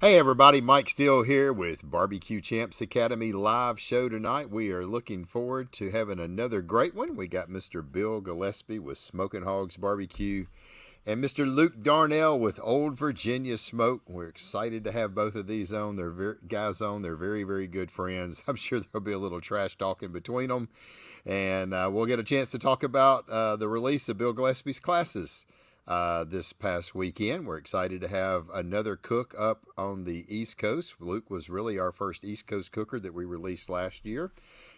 Hey everybody, Mike Steele here with BBQ Champs Academy live show tonight. We are looking forward to having another great one. We got Mr. Bill Gillespie with Smoking Hogs Barbecue and Mr. Luke Darnell with Old Virginia Smoke. We're excited to have both of these on. Guys on. They're very, very good friends. I'm sure there'll be a little trash talking between them, and we'll get a chance to talk about the release of Bill Gillespie's classes this past weekend. We're excited to have another cook up on the East Coast. Luke was really our first East Coast cooker that we released last year.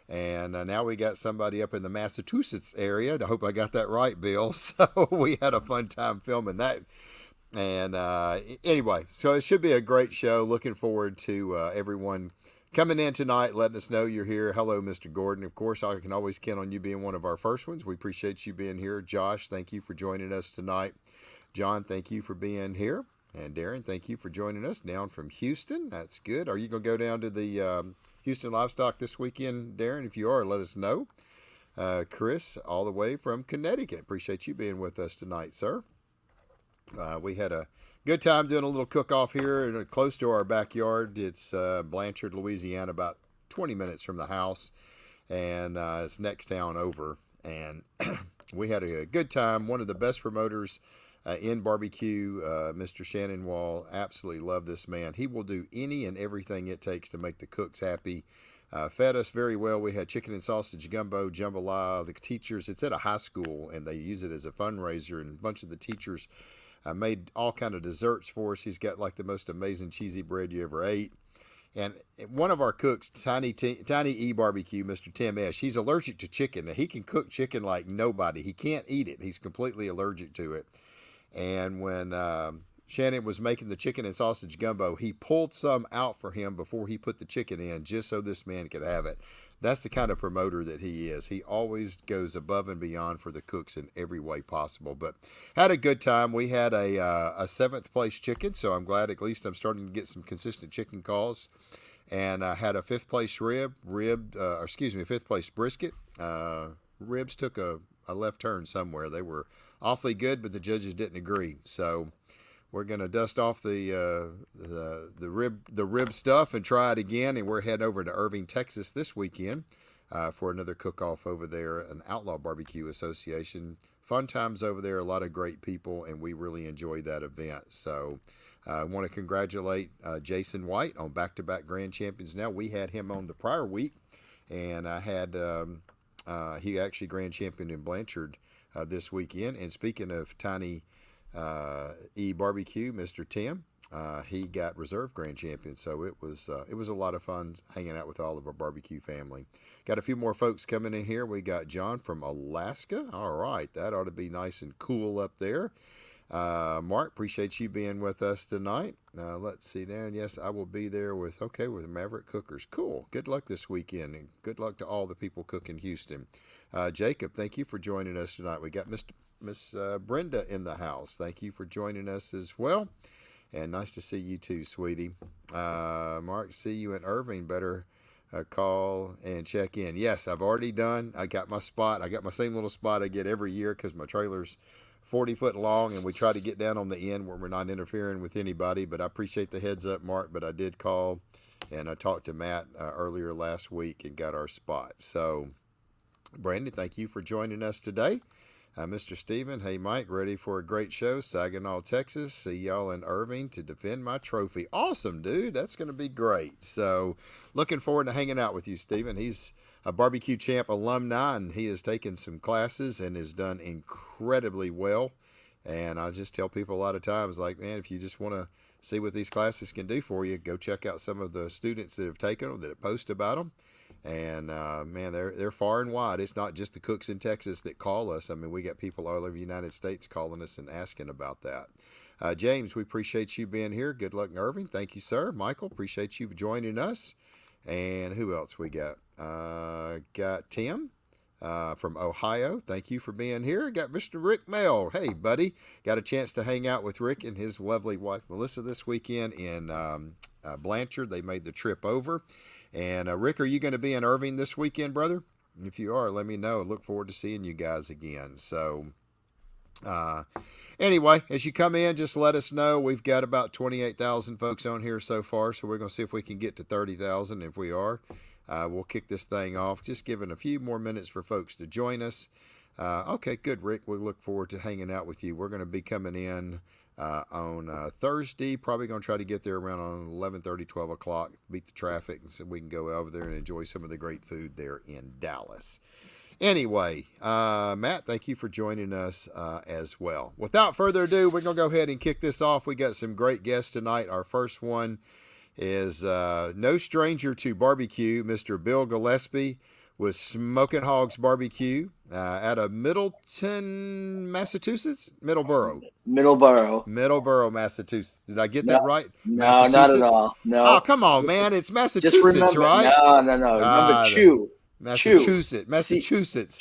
And now we got somebody up in the Massachusetts area. I hope I got that right, Bill. So we had a fun time filming that. And anyway, so it should be a great show. Looking forward to everyone coming in tonight, letting us know you're here. Hello, Mr. Gordon. Of course, I can always count on you being one of our first ones. We appreciate you being here. Josh, thank you for joining us tonight. John, thank you for being here. And Darren, thank you for joining us down from Houston. That's good. Are you going to go down to the Houston Livestock this weekend, Darren? If you are, let us know. Chris, all the way from Connecticut. Appreciate you being with us tonight, sir. We had a good time doing a little cook-off here close to our backyard. It's Blanchard, Louisiana, about 20 minutes from the house, and it's next town over. And we had a good time. One of the best promoters in barbecue, Mr. Shannon Wall. Absolutely love this man. He will do any and everything it takes to make the cooks happy. Fed us very well. We had chicken and sausage gumbo, jambalaya. The teachers, it's at a high school, and they use it as a fundraiser, and a bunch of the teachers made all kind of desserts for us. He's got like the most amazing cheesy bread you ever ate. And one of our cooks, Tiny E Barbecue, Mr. Tim Esch, he's allergic to chicken. He can cook chicken like nobody. He can't eat it. He's completely allergic to it. And when Shannon was making the chicken and sausage gumbo, he pulled some out for him before he put the chicken in, just so this man could have it. That's the kind of promoter that he is. He always goes above and beyond for the cooks in every way possible. But had a good time. We had a seventh place chicken, so I'm glad at least I'm starting to get some consistent chicken calls. And I had a fifth place fifth place brisket. Ribs took a left turn somewhere. They were awfully good, but the judges didn't agree. So we're gonna dust off the rib stuff and try it again. And we're heading over to Irving, Texas this weekend for another cook-off over there, an Outlaw Barbecue Association. Fun times over there, a lot of great people, and we really enjoyed that event. So I want to congratulate Jason White on back-to-back Grand Champions. Now we had him on the prior week, and I had he actually Grand Champion in Blanchard this weekend. And speaking of Tiny E Barbecue, Mr. Tim, he got reserve Grand Champion. So it was a lot of fun hanging out with all of our barbecue family. Got a few more folks coming in here. We got John from Alaska. All right, that ought to be nice and cool up there. Mark, appreciate you being with us tonight. Let's see, Darren. Yes, I will be there with Maverick Cookers. Cool. Good luck this weekend, and good luck to all the people cooking Houston. Jacob, thank you for joining us tonight. We got Miss Brenda in the house. Thank you for joining us as well, and nice to see you too, sweetie. Mark, see you in Irving. Better call and check in. Yes, I've already done. I got my spot. I got my same little spot I get every year because my trailer's 40-foot long, and we try to get down on the end where we're not interfering with anybody. But I appreciate the heads up, Mark. But I did call, and I talked to Matt earlier last week and got our spot. So, Brandon, thank you for joining us today. Mr. Steven, hey Mike, ready for a great show, Saginaw, Texas. See y'all in Irving to defend my trophy. Awesome, dude. That's going to be great. So, looking forward to hanging out with you, Steven. He's a barbecue champ alumni, and he has taken some classes and has done incredibly well. And I just tell people a lot of times, like, man, if you just want to see what these classes can do for you, go check out some of the students that have taken them, that post about them. And man, they're far and wide. It's not just the cooks in Texas that call us. I mean, we got people all over the United States calling us and asking about that. James, we appreciate you being here. Good luck in Irving. Thank you, sir. Michael, appreciate you joining us. And who else we got? Got Tim from Ohio. Thank you for being here. Got Mr. Rick Mell. Hey, buddy. Got a chance to hang out with Rick and his lovely wife, Melissa, this weekend in Blanchard. They made the trip over. And Rick, are you going to be in Irving this weekend, brother? If you are, let me know. Look forward to seeing you guys again. So Uh, Anyway, as you come in, just let us know. We've got about 28,000 folks on here so far, so we're going to see if we can get to 30,000. If we are, we'll kick this thing off. Just giving a few more minutes for folks to join us. Okay, good, Rick. We look forward to hanging out with you. We're going to be coming in on Thursday. Probably going to try to get there around on 11:30, 12 o'clock, beat the traffic, so we can go over there and enjoy some of the great food there in Dallas. Anyway, Matt, thank you for joining us as well. Without further ado, we're going to go ahead and kick this off. We got some great guests tonight. Our first one is no stranger to barbecue, Mr. Bill Gillespie with Smoking Hogs Barbecue out of Middleton, Massachusetts? Middleborough, Massachusetts. Did I get that right? No, not at all. No. Oh, come on, man. It's Massachusetts, right? No. Remember, Massachusetts.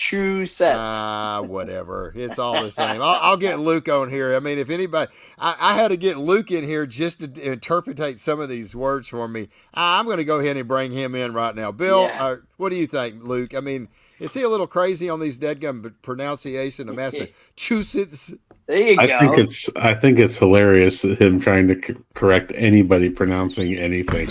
Whatever. It's all the same. I'll get Luke on here. I mean, if anybody, I had to get Luke in here just to interpretate some of these words for me. I'm going to go ahead and bring him in right now. Bill, what do you think, Luke? I mean, is he a little crazy on these deadgum pronunciation of Massachusetts? There you go. I think it's hilarious him trying to correct anybody pronouncing anything.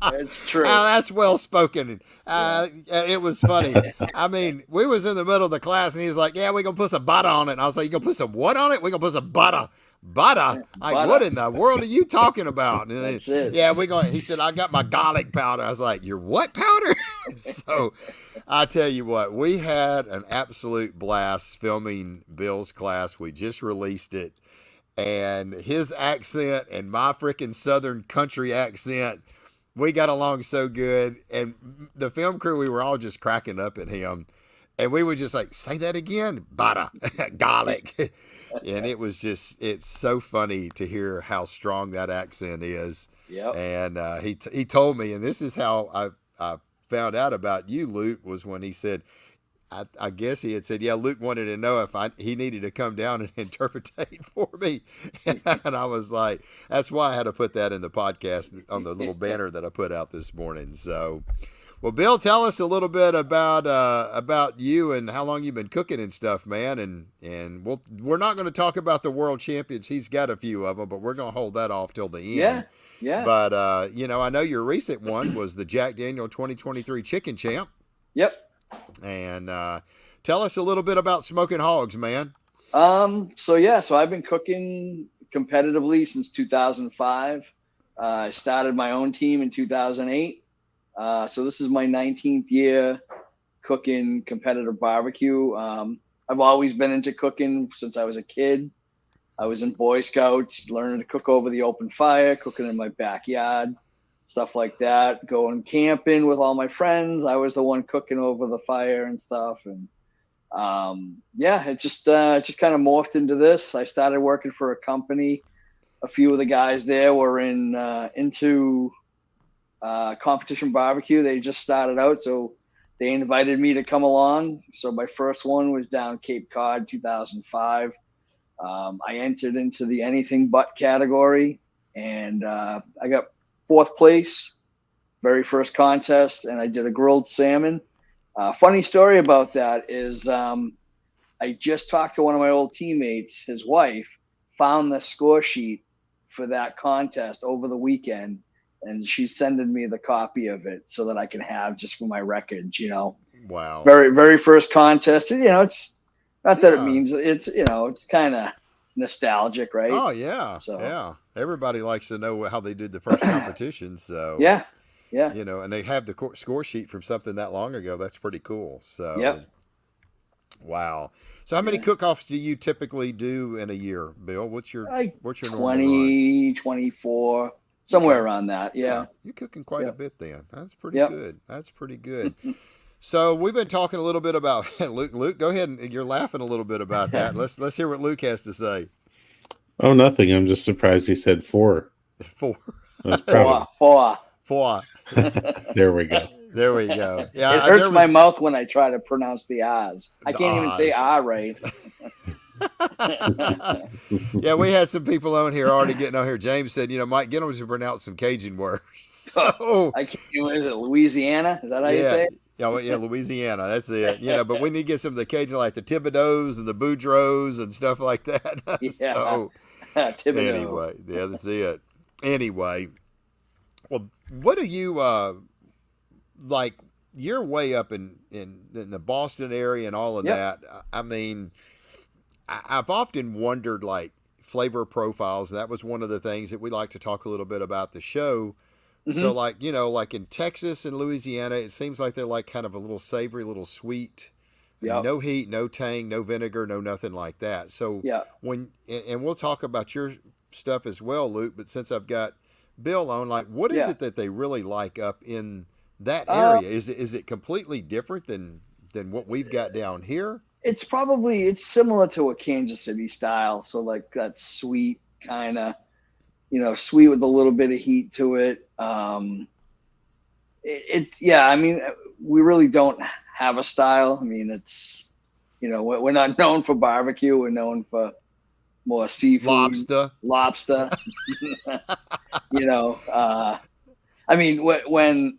That's true. That's well spoken. It was funny. I mean, we was in the middle of the class, and he was like, "Yeah, we're gonna put some butter on it." And I was like, "You gonna put some what on it?" "We're gonna put some butter." Butter? Like, what in the world are you talking about? And That's it. Yeah, we're going. He said, "I got my garlic powder." I was like, "Your what powder?" So, I tell you what, we had an absolute blast filming Bill's class. We just released it, and his accent and my freaking Southern country accent. We got along so good, and the film crew, we were all just cracking up at him, and we would just like, "Say that again, butter, garlic," and it was just, it's so funny to hear how strong that accent is. Yep. And he told me, and this is how I found out about you, Luke, was when he said, I guess he had said, yeah, Luke wanted to know if he needed to come down and interpretate for me. And I was like, that's why I had to put that in the podcast on the little banner that I put out this morning. So, well, Bill, tell us a little bit about you and how long you've been cooking and stuff, man. And we're not going to talk about the world champions. He's got a few of them, but we're going to hold that off till the end. Yeah. But, I know your recent one was the Jack Daniel 2023 Chicken Champ. Yep. And tell us a little bit about Smoking Hogs, man. So I've been cooking competitively since 2005. I started my own team in 2008. So this is my 19th year cooking competitive barbecue. I've always been into cooking since I was a kid. I was in Boy Scouts, learning to cook over the open fire, cooking in my backyard. Stuff like that, going camping with all my friends. I was the one cooking over the fire and stuff. And it just kind of morphed into this. I started working for a company. A few of the guys there were into competition barbecue. They just started out, so they invited me to come along. So my first one was down Cape Cod, 2005. I entered into the anything but category, and I got 4th place, very first contest, and I did a grilled salmon. Funny story about that is I just talked to one of my old teammates. His wife found the score sheet for that contest over the weekend, and she's sending me the copy of it so that I can have just for my records, Wow. Very, very first contest. And, it's not that it means it's kind of nostalgic, right? Oh, yeah. So, yeah. Everybody likes to know how they did the first competition. So, yeah. And they have the score sheet from something that long ago. That's pretty cool. So, yep. Wow. So how many cook-offs do you typically do in a year, Bill? What's your normal 20, 24, somewhere around that. Yeah. You're cooking quite a bit then. That's pretty good. That's pretty good. So we've been talking a little bit about Luke. Luke, go ahead, and you're laughing a little bit about that. Let's hear what Luke has to say. Oh, nothing. I'm just surprised he said 4. 4. Four. There we go. There we go. Yeah, it hurts my mouth when I try to pronounce the R's. I can't even say R right. Yeah, we had some people on here already getting on here. James said, Mike, get them to pronounce some Cajun words. So, is it Louisiana? Is that how you say it? Yeah, well, yeah, Louisiana. That's it. But we need to get some of the Cajun, like the Thibodeaux and the Boudreaux and stuff like that. Yeah. So Thibodeau. anyway, yeah, that's it. Anyway, well, what do you like? You're way up in the Boston area and all of Yep. that. I mean, I've often wondered like flavor profiles. That was one of the things that we like to talk a little bit about the show. So Hmm. like, like in Texas and Louisiana, it seems like they're like kind of a little savory, little sweet, Yep. no heat, no tang, no vinegar, no nothing like that. So Yeah. and we'll talk about your stuff as well, Luke, but since I've got Bill on, like what is Yeah. it that they really like up in that Uh, area? Is it completely different than what we've got down here? it's similar to a Kansas City style. So like that sweet kind of, sweet with a little bit of heat to it. It's yeah. I mean, we really don't have a style. I mean, it's we're not known for barbecue. We're known for more seafood, Lobster. lobster. you know, I mean, when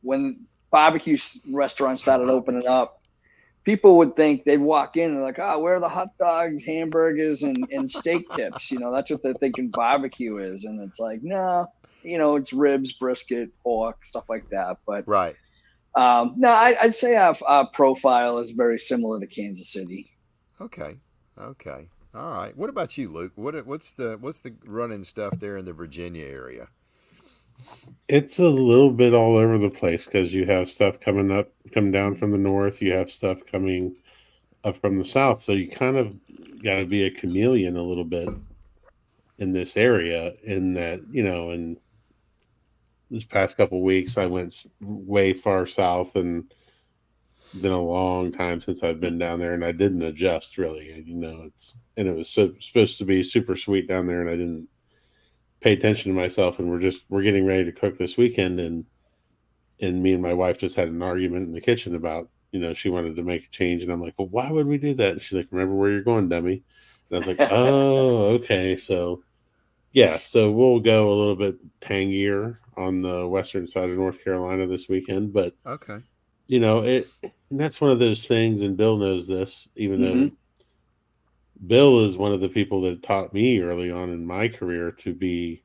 when barbecue restaurants started opening up, people would think they'd walk in and like, oh, where are the hot dogs, hamburgers, and steak tips? That's what they're thinking barbecue is, and it's like, no, it's ribs, brisket, pork, stuff like that. But Right. no, I'd say our profile is very similar to Kansas City. Okay. Okay. All right. What about you, Luke? What's the running stuff there in the Virginia area? It's a little bit all over the place because you have stuff coming down from the north. You have stuff coming up from the south. So you kind of got to be a chameleon a little bit in this area. In that, in this past couple of weeks, I went way far south, and been a long time since I've been down there, and I didn't adjust really. It was supposed to be super sweet down there, and I didn't pay attention to myself. And we're getting ready to cook this weekend, and me and my wife just had an argument in the kitchen about she wanted to make a change, and I'm like, well, why would we do that? And she's like, remember where you're going, dummy. And I was like, oh, okay. So yeah, so we'll go a little bit tangier on the western side of North Carolina this weekend, but Okay. and that's one of those things, and Bill knows this, even Hmm. though Bill is one of the people that taught me early on in my career to be,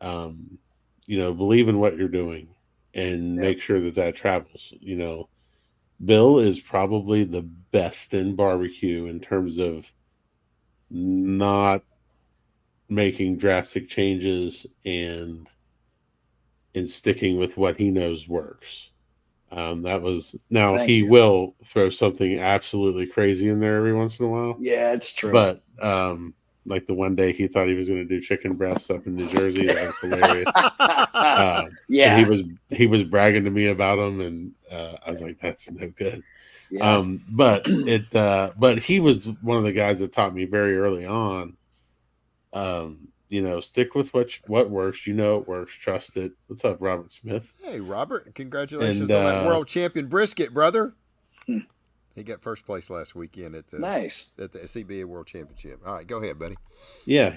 believe in what you're doing and Yep. make sure that travels. Bill is probably the best in barbecue in terms of not making drastic changes and sticking with what he knows works. Now Thank he you. will throw something absolutely crazy in there every once in a while, Yeah, it's true. but like the one day he thought he was going to do chicken breasts up in New Jersey, that was hilarious. And Yeah. he was bragging to me about them, and I was like, that's no good. Yeah. But he was one of the guys that taught me very early on. Stick with what works. It works. Trust it. What's up, Robert Smith? Hey, Robert, congratulations And on that world champion brisket, brother. Hmm. He got first place last weekend at the Nice. SCBA World Championship. All right, go ahead, buddy. yeah,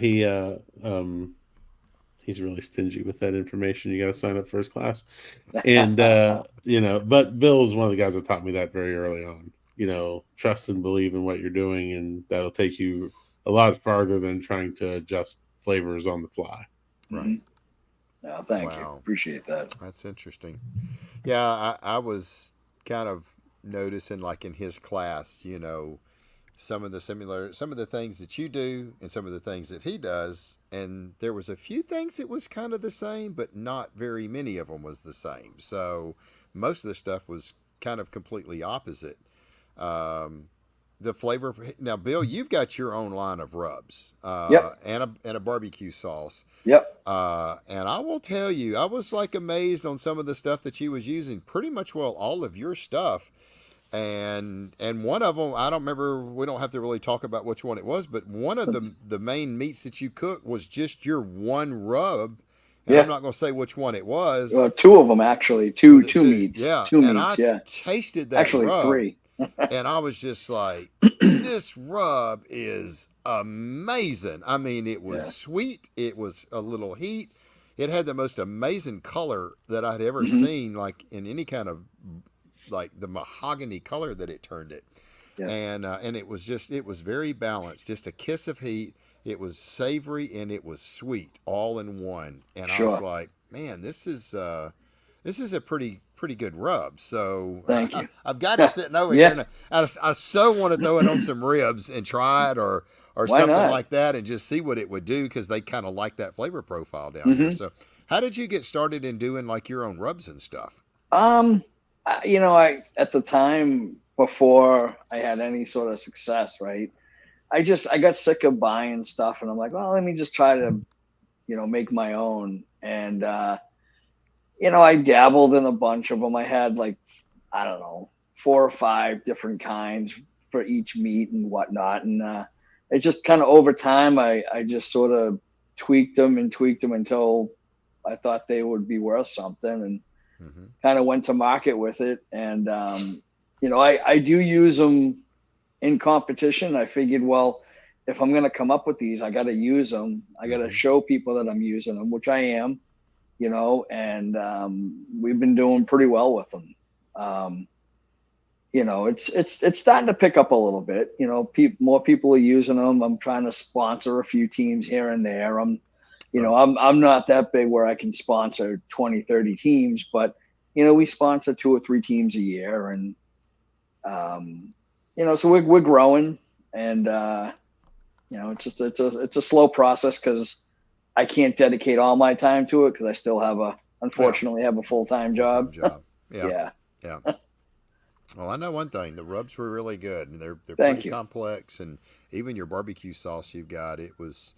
he's really stingy with that information. You got to sign up first class, and but Bill is one of the guys that taught me that very early on. Trust and believe in what you're doing, and that'll take you a lot farther than trying to adjust flavors on the fly. Right. No, thank you. Wow. Appreciate that. That's interesting. Yeah, I was kind of noticing, like in his class, some of the things that you do and some of the things that he does, and there was a few things that was kind of the same, but not very many of them was the same. So most of the stuff was kind of completely opposite. The flavor now, Bill, you've got your own line of rubs, Yep. and a barbecue sauce. Yep. And I will tell you, I was like amazed on some of the stuff that you was using. Pretty much, well, all of your stuff, and one of them, I don't remember. We don't have to really talk about which one it was, but one of the main meats that you cooked was just your one rub. And Yeah. I'm not going to say which one it was. Two of them actually. Two Was it meats. Yeah. Two And meats. I Yeah. tasted that Actually, rub, three. and I was just like, this rub is amazing. I mean, it was sweet. It was a little heat. It had the most amazing color that I'd ever seen, like in any kind of like the mahogany color that it turned it. Yeah. And it was very balanced, just a kiss of heat. It was savory and it was sweet all in one. And I was Sure. like, man, this is a pretty good rub. So Thank you. I've got it sitting over Yeah. here, and I so want to throw it on some ribs and try it, or Why something not? like that, and just see what it would do, because they kind of like that flavor profile down here. Mhm. So how did you get started in doing like your own rubs and stuff? I at the time before I had any sort of success, right? I got sick of buying stuff, and I'm like, well, let me just try to, make my own. And I dabbled in a bunch of them. I had like, I don't know, 4 or 5 different kinds for each meat and whatnot. And it just kind of over time, I just sort of tweaked them until I thought they would be worth something, and kind of went to market with it. And, I do use them in competition. I figured, well, if I'm going to come up with these, I got to use them. I got to show people that I'm using them, which I am, and we've been doing pretty well with them. It's starting to pick up a little bit. More people are using them. I'm trying to sponsor a few teams here and there. I'm not that big where I can sponsor 20, 30 teams, but we sponsor 2 or 3 teams a year, and so we're growing, and it's a slow process, because I can't dedicate all my time to it, because I still unfortunately have a full-time job. Yeah. Well, I know one thing: the rubs were really good, and they're Thank pretty you. complex, and even your barbecue sauce you've got, it was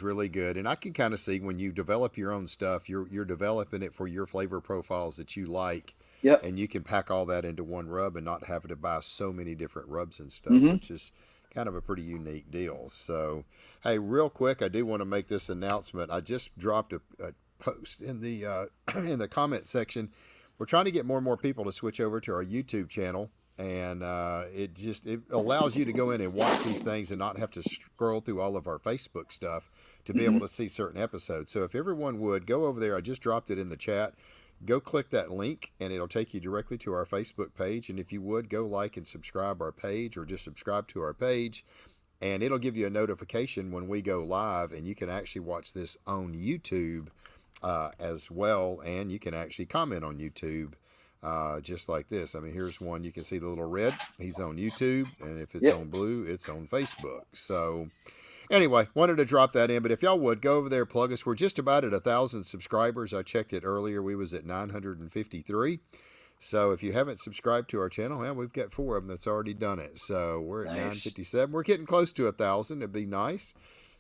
really good. And I can kind of see when you develop your own stuff, you're developing it for your flavor profiles that you like. Yep. And you can pack all that into one rub and not having to buy so many different rubs and stuff, Mhm. which is kind of a pretty unique deal. So, hey, real quick, I do want to make this announcement. I just dropped a post in the in the comment section. We're trying to get more and more people to switch over to our YouTube channel, and it allows you to go in and watch these things and not have to scroll through all of our Facebook stuff to be able to see certain episodes. So if everyone would go over there, I just dropped it in the chat. Go click that link, and it'll take you directly to our Facebook page. And if you would, go like and subscribe our page, or just subscribe to our page, and it'll give you a notification when we go live, and you can actually watch this on YouTube as well, and you can actually comment on YouTube just like this. I mean, here's one. You can see the little red. He's on YouTube, and if it's on blue, it's on Facebook. So anyway, wanted to drop that in, but if y'all would, go over there, plug us. We're just about at 1,000 subscribers. I checked it earlier. We was at 953. So if you haven't subscribed to our channel, well, we've got 4 of them that's already done it. So we're at 957. We're getting close to 1,000. It'd be nice.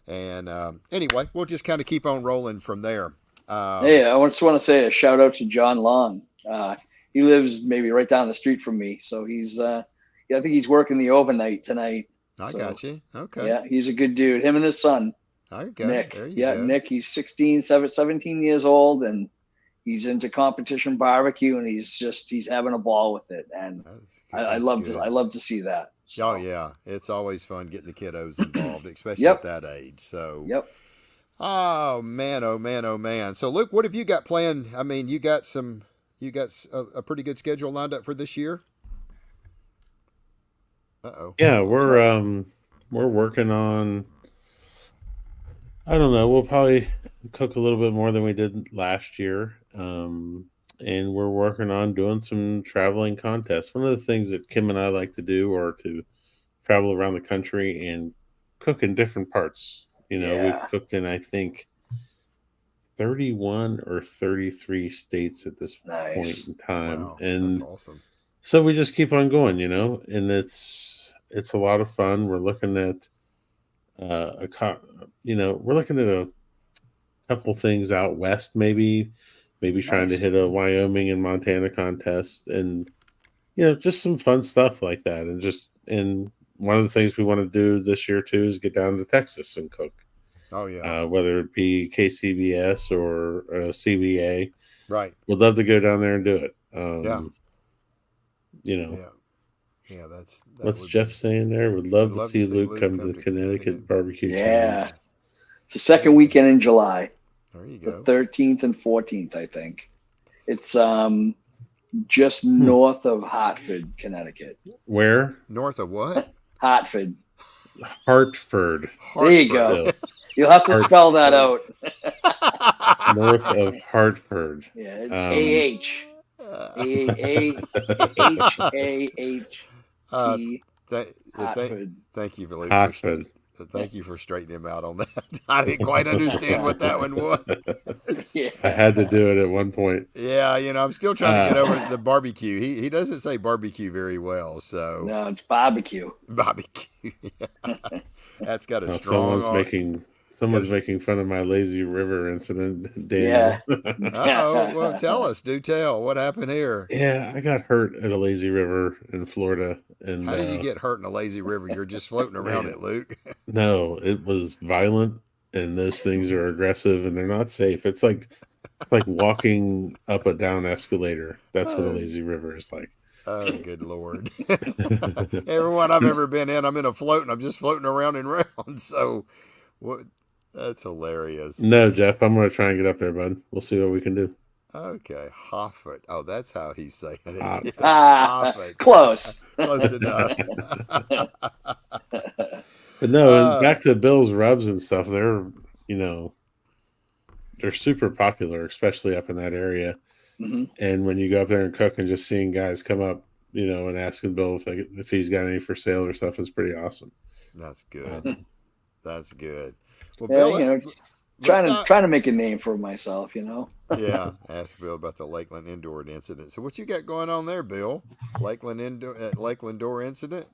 And anyway, we'll just kind of keep on rolling from there. Hey, I just want to say a shout out to John Long. He lives maybe right down the street from me. So he's, I think he's working the overnight tonight. I got you. Okay. Yeah, he's a good dude. Him and his son, Nick. There you go. Nick, he's 17 years old, and he's into competition barbecue, and he's having a ball with it. And I love to see that. So. Oh yeah, it's always fun getting the kiddos involved, especially at that age. So oh man. So Luke, what have you got planned? I mean, you got a pretty good schedule lined up for this year. Yeah, we're working on. I don't know. We'll probably cook a little bit more than we did last year, and we're working on doing some traveling contests. One of the things that Kim and I like to do are to travel around the country and cook in different parts. We've cooked in, I think, 31 or 33 states at this point in time. Wow, and that's awesome. So we just keep on going, and it's a lot of fun. We're looking at we're looking at a couple things out west, maybe trying to hit a Wyoming and Montana contest, and just some fun stuff like that. And one of the things we want to do this year too is get down to Texas and cook. Oh yeah. Whether it be KCBS or CBA, right? We'd love to go down there and do it. Yeah, that's what's Jeff saying there. Would love to see Luke come to the Connecticut BBQ Challenge. It's the second weekend in July. There you go. The 13th and 14th, I think. It's just north of Hartford, Connecticut. Where? North of what? Hartford. Hartford. There you go. Bill. You'll have to spell that out. North of Hartford. Yeah, it's A-H. A-H-A-H-T. Hartford. Thank you, Luke. Hartford. Thank you for straightening him out on that. I didn't quite understand what that one was. Yeah. I had to do it at one point. Yeah, I'm still trying to get over the barbecue. He doesn't say barbecue very well, so No, it's barbecue. barbecue. That's got a strong. Someone's making fun of my lazy river incident, Daniel. Yeah. Well, tell us. Do tell. What happened here? Yeah, I got hurt at a lazy river in Florida. And how do you get hurt in a lazy river? You're just floating around it, Luke. No, it was violent, and those things are aggressive, and they're not safe. It's like walking up a down escalator. That's what a lazy river is like. Oh, good Lord. Everyone I've ever been in, I'm in a float, and I'm just floating around and around. So, what? That's hilarious. No, Jeff, I'm going to try and get up there, bud. We'll see what we can do. Okay, Hoffert. Oh, that's how he's saying it. Hoffert. Close. Close enough. But no, back to Bill's rubs and stuff. They're super popular, especially up in that area. Mm-hmm. And when you go up there and cook and just seeing guys come up, and asking Bill if he's got any for sale or stuff is pretty awesome. That's good. That's good. Well, yeah, Bill, trying to make a name for myself, Yeah, ask Bill about the Lakeland Indoor incident. So what you got going on there, Bill? Lakeland door incident?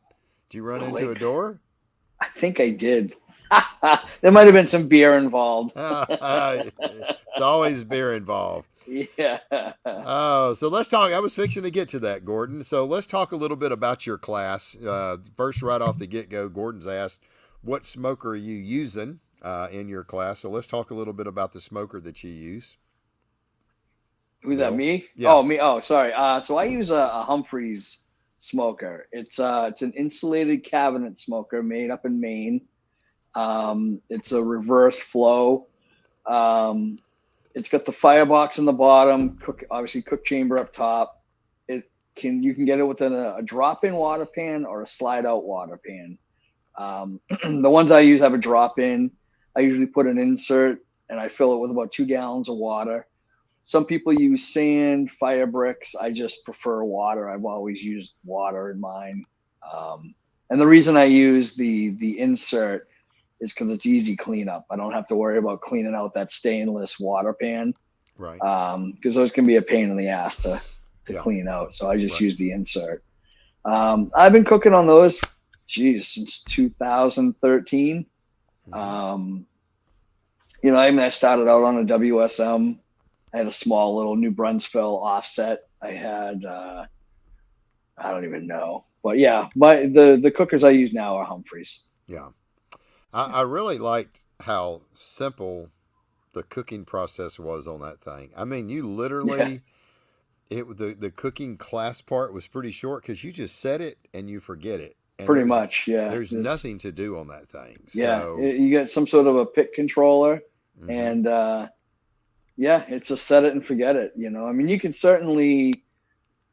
Did you run into a door? I think I did. There might have been some beer involved. It's always beer involved. Yeah. Oh, so let's talk. I was fixing to get to that, Gordon. So let's talk a little bit about your class. First, right off the get-go, Gordon's asked, what smoker are you using in your class? So let's talk a little bit about the smoker that you use. Who's that, me? Yeah. Oh, me. Oh, sorry. So I use a Humphreys smoker. It's an insulated cabinet smoker made up in Maine. It's a reverse flow. It's got the firebox in the bottom, cook chamber up top. You can get it with a drop-in water pan or a slide-out water pan. The ones I use have a drop-in. I usually put an insert and I fill it with about 2 gallons of water. Some people use sand, fire bricks. I just prefer water. I've always used water in mine. And the reason I use the insert is because it's easy cleanup. I don't have to worry about cleaning out that stainless water pan. Right. Because those can be a pain in the ass to clean out. So I just use the insert. I've been cooking on those, since 2013. I started out on a WSM. I had a small little New Brunswick offset. I had, I don't even know. But yeah, the cookers I use now are Humphreys. Yeah. I really liked how simple the cooking process was on that thing. I mean, you literally, the cooking class part was pretty short because you just set it and you forget it. And pretty much, yeah. There's nothing to do on that thing. Yeah, so, you get some sort of a pit controller, and it's a set it and forget it. I mean, you can certainly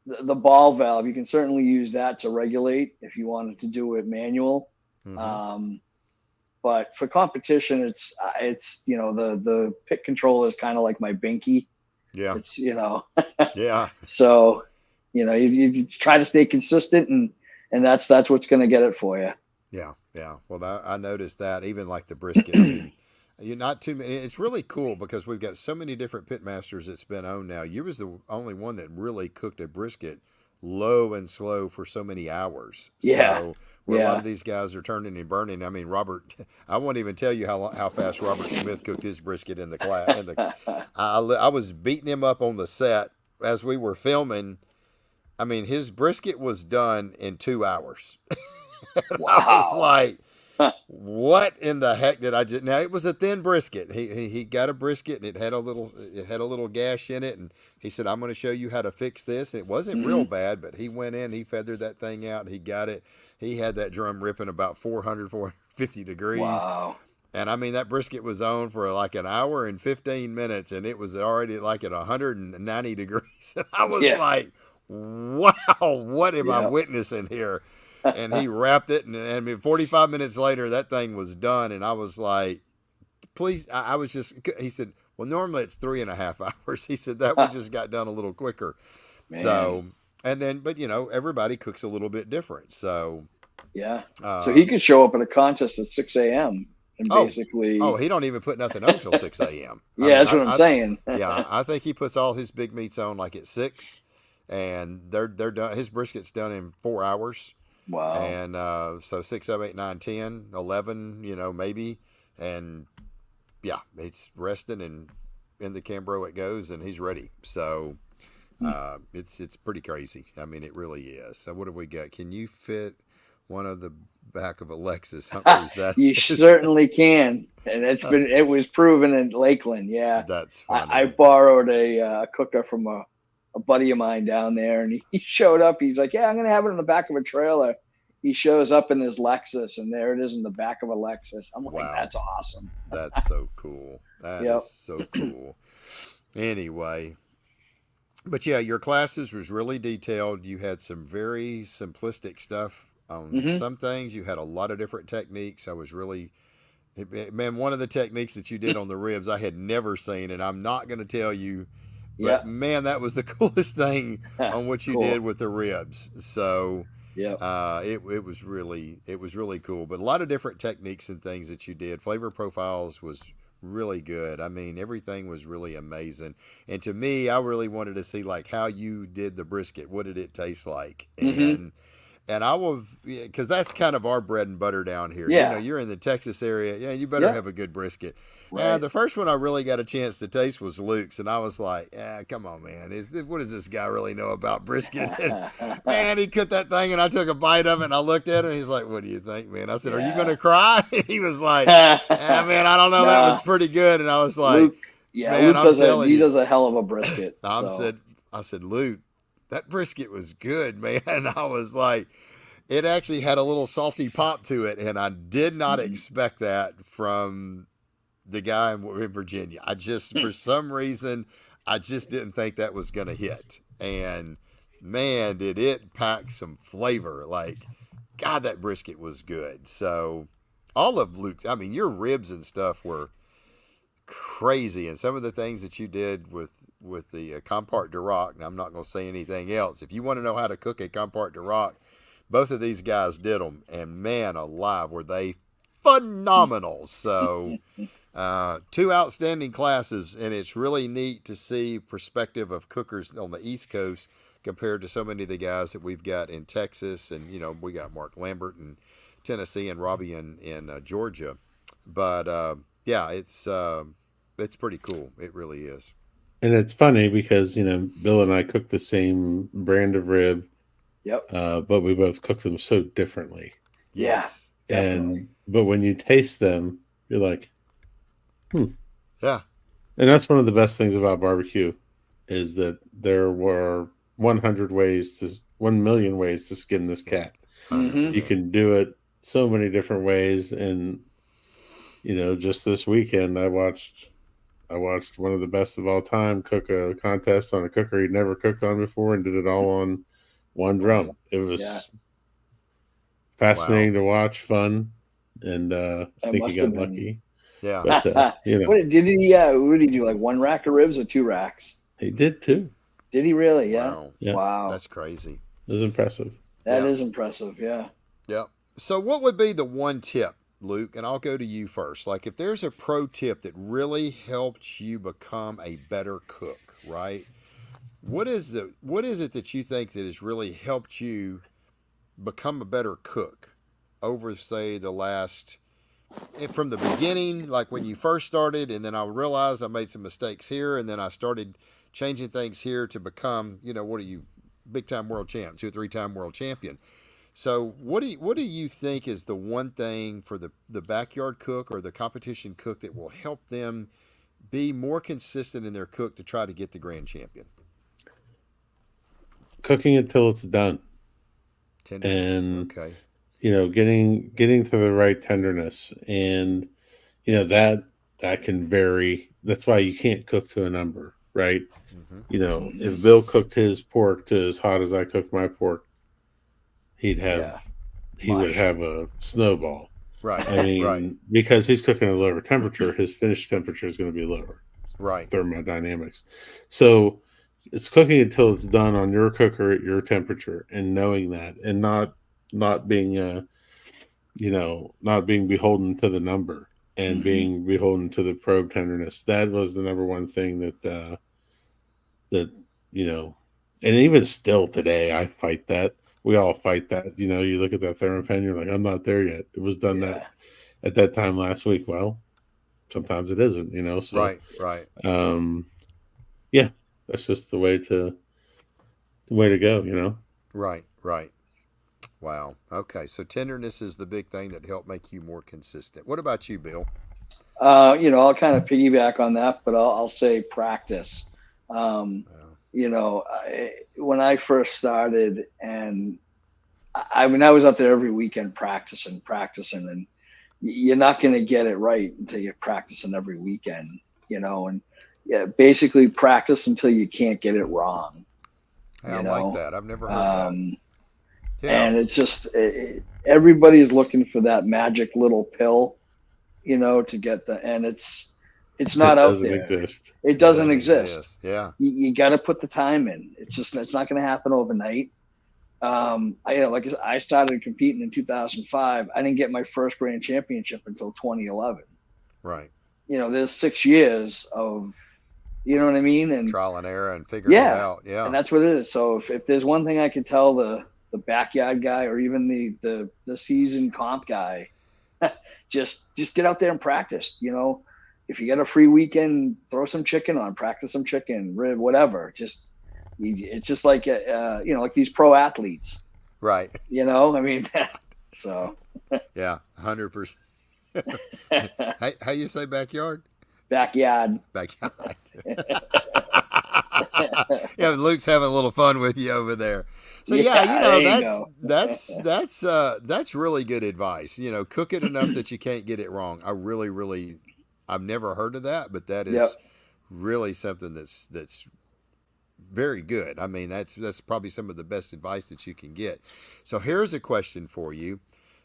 the ball valve. You can certainly use that to regulate if you wanted to do it manual. But for competition, it's the pit controller is kind of like my binky. Yeah. It's yeah. So you try to stay consistent and that's what's going to get it for you. Yeah. Yeah. Well, I noticed that even like the brisket. I mean, you're not too many. It's really cool because we've got so many different pit masters that's been on now. You was the only one that really cooked a brisket low and slow for so many hours. Yeah. So where a lot of these guys are turning and burning. I mean, Robert, I won't even tell you how fast Robert Smith cooked his brisket in the class. I was beating him up on the set as we were filming. I mean, his brisket was done in 2 hours. Wow. I was like, what in the heck did I just? Now it was a thin brisket. He got a brisket and it had a little gash in it, and he said, "I'm going to show you how to fix this." And it wasn't real bad, but he went in, he feathered that thing out, and he got it. He had that drum ripping about 450 degrees. Wow. And I mean, that brisket was on for like an hour and 15 minutes, and it was already like at 190 degrees. And I was like, wow, what am I Yeah. witnessing here? And he wrapped it, and I mean, 45 minutes later, that thing was done, and I was like, please, I was just, he said, well, normally it's 3.5 hours. He said that one just got done a little quicker. Man. So, and then, but everybody cooks a little bit different. So, Yeah. So uh, he could show up at a contest at 6 a.m. and basically. oh, he don't even put nothing on till 6 a.m. I Yeah, mean, that's what I'm saying. yeah, I think he puts all his big meats on like at 6, and they're done. His brisket's done in 4 hours. Wow. And so 6, 7, 8, 9, 10, 11, maybe. And yeah, it's resting, and in the Cambro it goes, and he's ready. So it's pretty crazy. I mean, it really is. So what have we got? Can you fit one of the back of a Lexus Humphrey's? That You is, certainly can, and it was proven in Lakeland. Yeah, that's funny. I borrowed a cooker from a buddy of mine down there, and he showed up. He's like, "Yeah, I'm gonna have it in the back of a trailer." He shows up in his Lexus, and there it is in the back of a Lexus. I'm like, Wow. "That's awesome." That's so cool. That Yep. is so cool. Anyway, but yeah, your classes was really detailed. You had some very simplistic stuff on some things. You had a lot of different techniques. I was really, man, one of the techniques that you did on the ribs I had never seen, and I'm not going to tell you, but man, that was the coolest thing on what you Cool. did with the ribs. So Yeah. it was really cool. But a lot of different techniques and things that you did. Flavor profiles was really good. I mean, everything was really amazing. And to me, I really wanted to see like how you did the brisket. What did it taste like? And I will, because that's kind of our bread and butter down here. Yeah. You're in the Texas area. Yeah, you better have a good brisket. Right. The first one I really got a chance to taste was Luke's, and I was like, come on, man. What does this guy really know about brisket? And, man, he cooked that thing, and I took a bite of it, and I looked at him, and he's like, what do you think, man? I said, are you going to cry? And he was like, man, I don't know. That was pretty good. And I was like, Luke, man, Luke does a hell of a brisket. I said, Luke, that brisket was good, man. And I was like, it actually had a little salty pop to it, and I did not expect that from the guy in Virginia. I just, for some reason, I just didn't think that was going to hit. And man, did it pack some flavor. Like, God, that brisket was good. So all of Luke's, I mean, your ribs and stuff were crazy. And some of the things that you did with the Compart de Rock, and I'm not going to say anything else. If you want to know how to cook a Compart de Rock, both of these guys did them, and man alive, were they phenomenal. So 2 outstanding classes, and it's really neat to see perspective of cookers on the East Coast compared to so many of the guys that we've got in Texas, and we got Mark Lambert in Tennessee and Robbie in Georgia. But yeah, it's pretty cool. It really is. And it's funny because Bill and I cook the same brand of rib. Yep. But we both cook them so differently. Yes. But when you taste them, you're like, Yeah. And that's one of the best things about barbecue is that there were 1 million ways to skin this cat. You can do it so many different ways. And, just this weekend, I watched one of the best of all time cook a contest on a cooker he'd never cooked on before and did it all on one drum. It was fascinating to watch, fun, and I think he got lucky. Yeah. But, what did he do? Like 1 rack of ribs or 2 racks? He did 2. Did he really? Yeah. Wow. Yeah. Wow. That's crazy. It was impressive. That is impressive. Yeah. Yeah. So what would be the one tip, Luke? And I'll go to you first. Like if there's a pro tip that really helped you become a better cook, right? What is it that you think that has really helped you become a better cook over, say, the last, from the beginning, like when you first started, and then I realized I made some mistakes here, and then I started changing things here to become, what are you, big time world champ, 2 or 3 time world champion. So what do you think is the one thing for the backyard cook or the competition cook that will help them be more consistent in their cook to try to get the grand champion? Cooking it till it's done. Tenderness. And okay. Getting to the right tenderness, and that can vary. That's why you can't cook to a number, right? Mm-hmm. You know, if Bill cooked his pork to as hot as I cooked my pork, he'd have Yeah. he would Mush. have a snowball. Right. I Right. mean, because he's cooking at a lower temperature, his finished temperature is going to be lower. Right. Thermodynamics. So it's cooking until it's done on your cooker at your temperature, and knowing that, and not being not being beholden to the number, and being beholden to the probe tenderness. That was the number one thing that you know, and even still today, I fight that. We all fight that. You know, you look at that thermopen, you're like, I'm not there yet. It was done that Yeah. at that time last week. Well, sometimes it isn't. You know, so Right. Right. um, yeah, that's just the way to go. You know. Right. Right. Wow. Okay. So tenderness is the big thing that helped make you more consistent. What about you, Bill? I'll kind of piggyback on that, but I'll say practice. Wow. When I first started, and I mean, I was out there every weekend practicing, and you're not going to get it right until you're practicing every weekend, and yeah, basically practice until you can't get it wrong, Hey, I like that. I've never heard that. Yeah. And it's just everybody's looking for that magic little pill, to get and it's not It out doesn't there. exist. It doesn't exist. Yeah. You got to put the time in. It's not going to happen overnight. I started competing in 2005. I didn't get my first grand championship until 2011. Right. There's 6 years of, you know what I mean? And trial and error and figuring it out. Yeah. and that's what it is. So if there's one thing I could tell the backyard guy, or even the seasoned comp guy, just get out there and practice. If you get a free weekend, throw some chicken on, practice some chicken, rib, whatever. It's just like like these pro athletes. Right. I mean, so. Yeah, 100%. How you say backyard? Backyard. Backyard. Yeah, Luke's having a little fun with you over there. So that's really good advice. Cook it enough that you can't get it wrong. I've never heard of that, but that is really something that's very good. I mean, that's probably some of the best advice that you can get. So here's a question for you.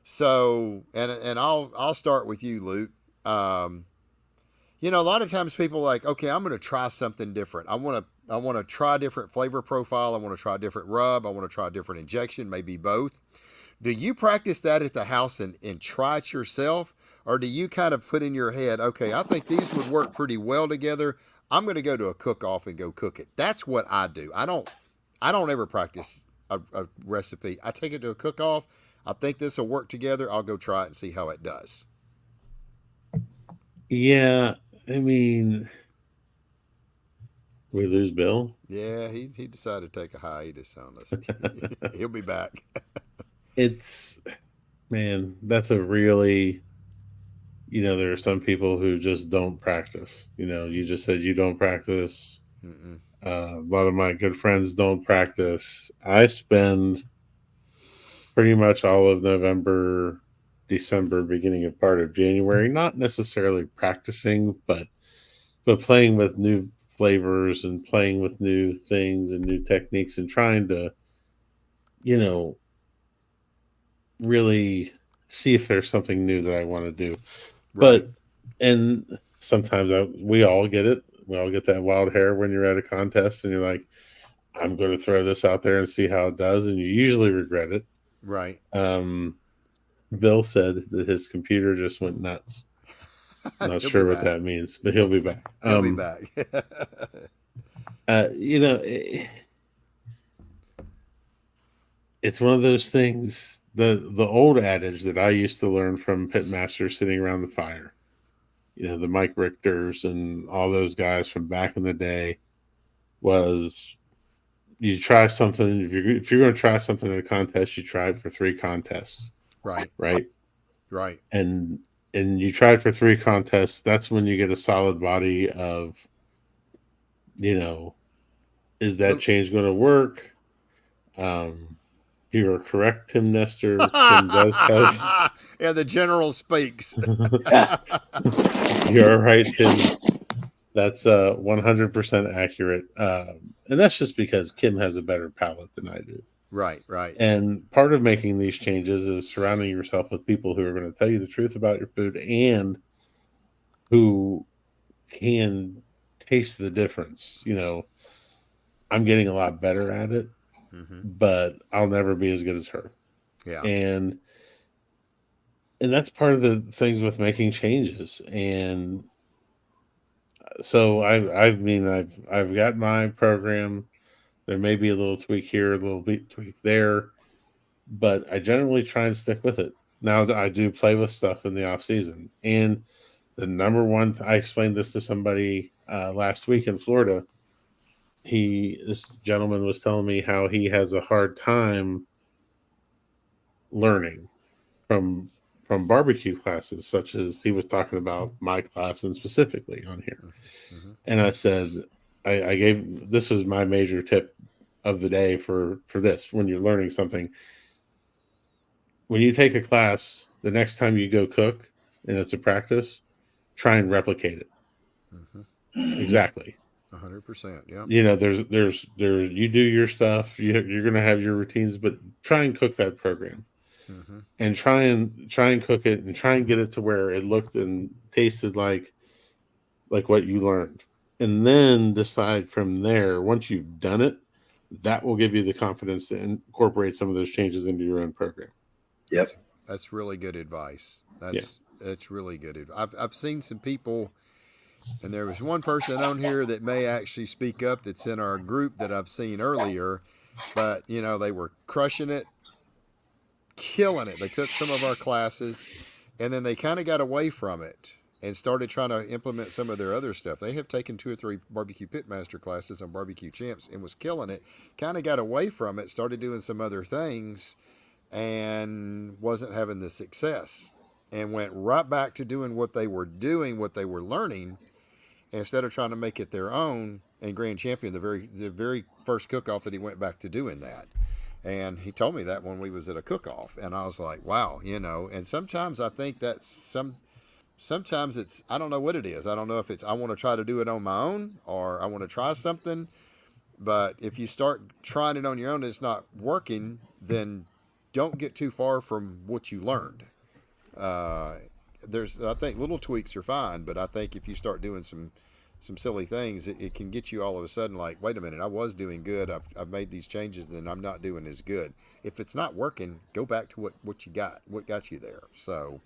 So, and I'll start with you, Luke. A lot of times people are like, okay, I'm going to try something different. I want to try a different flavor profile. I want to try a different rub. I want to try a different injection, maybe both. Do you practice that at the house and try it yourself? Or do you kind of put in your head, okay, I think these would work pretty well together. I'm going to go to a cook-off and go cook it. That's what I do. I don't ever practice a recipe. I take it to a cook-off. I think this will work together. I'll go try it and see how it does. Yeah, I mean, we lose Bill. Yeah, he decided to take a hiatus on us. He'll be back. Man, that's a really, there are some people who just don't practice. You just said you don't practice. A lot of my good friends don't practice. I spend pretty much all of November, December, beginning of part of January, not necessarily practicing, but playing with new flavors and playing with new things and new techniques and trying to, really see if there's something new that I want to do. Right. And sometimes we all get it. We all get that wild hair when you're at a contest and you're like, I'm going to throw this out there and see how it does. And you usually regret it. Right. Bill said that his computer just went nuts. I'm not sure what that means, but he'll be back. He'll be back. It's one of those things. The old adage that I used to learn from pitmasters sitting around the fire, the Mike Richters and all those guys from back in the day, was you try something. If you're going to try something in a contest, you try it for 3 contests. Right. Right. And you try it for 3 contests. That's when you get a solid body of, is that change going to work? You are correct, Tim Nestor. Tim does have. Yeah, the general speaks. You're all right, Tim. That's 100% accurate. And that's just because Kim has a better palate than I do. Right, right. And part of making these changes is surrounding yourself with people who are going to tell you the truth about your food and who can taste the difference. I'm getting a lot better at it, but I'll never be as good as her. Yeah. And that's part of the things with making changes. And so I've got my program. There may be a little tweak here, a little bit tweak there, but I generally try and stick with it. Now I do play with stuff in the off season, and the number one, I explained this to somebody last week in Florida. This gentleman was telling me how he has a hard time learning from barbecue classes, such as he was talking about my class and specifically on here. And I said, I gave, this is my major tip of the day for this. When you're learning something, when you take a class, the next time you go cook and it's a practice, try and replicate it. Exactly. 100%. Yeah. There's you do your stuff. You're going to have your routines, but try and cook that program. And try and cook it and try and get it to where it looked and tasted like what you learned. And then decide from there, once you've done it, that will give you the confidence to incorporate some of those changes into your own program. Yep. That's really good advice. That's really good. I've seen some people, and there was one person on here that may actually speak up that's in our group that I've seen earlier, but they were crushing it, killing it. They took some of our classes, and then they kind of got away from it and started trying to implement some of their other stuff. They have taken 2 or 3 barbecue pitmaster classes on BBQ Champs and was killing it. Kind of got away from it, started doing some other things, and wasn't having the success, and went right back to doing what they were learning, instead of trying to make it their own. And Grand Champion, the very first cook-off that he went back to doing that. And he told me that when we was at a cook-off, and I was like, wow, and sometimes I think that's sometimes it's, I don't know what it is. I don't know if it's, I want to try to do it on my own, or I want to try something. But if you start trying it on your own and it's not working, then don't get too far from what you learned. I think little tweaks are fine, but I think if you start doing some silly things, it can get you all of a sudden like, wait a minute, I was doing good. I've made these changes, and I'm not doing as good. If it's not working, go back to what you got, what got you there. So,